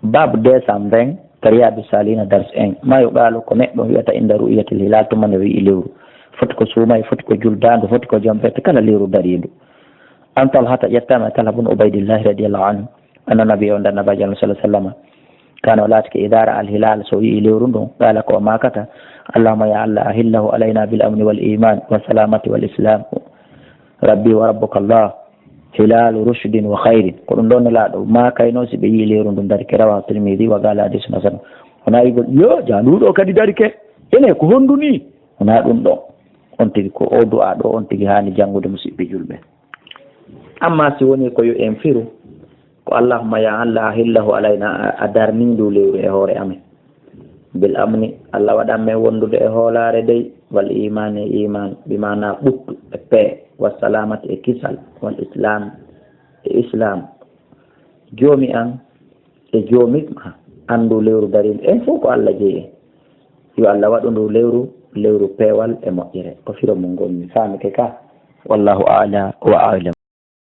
bab 220 Riyadus Salihina dars en ma yuqalu ko neɗɗo wi'ata inda ru'yatil hilal to man wi lewru foti ko suumay foti ko juldandu foti ko jombete kala lewru darindu an Talhata ƴettama Talha bun Ubaydillah radiyallahu anhu anna nabi on nabi sallallahu alaihi wasallam kana latike idara al hilal so wi lewru ndon qala ko makata allahumma ya allah ahillahu alaina bil amni wal iman wa salamati wal islam rabbi wa rabbuka allah hilal rushdin wa khairin ko ɗum ɗon laaɗo ma kayno si ɓe yi lewru ndun darike rawa Tirmidhi wa gala hadis hasan wona yigol yo janduɗo kadi darike ene ko honduni wona ɗum ɗon on tigi ko o du'a ɗo on tigi hani jangude musidɓe julɓe amma si woni ko yo en firu ko allahumma ya allah ahillahu alayna a darnindu lewru e hoore amen bil amni allah waɗan men wondude e hoolare dey wal iman e iman bimana ɓuttu e pee wassalamati e kisal wal islam e islam joomi an e joomima andu lewru darindu en fof ko allah jeeyi yo allah waɗu ndu lewru peewal e moƴƴere ko firo mum gonmi faamike ka wallahu a'la wa a'lam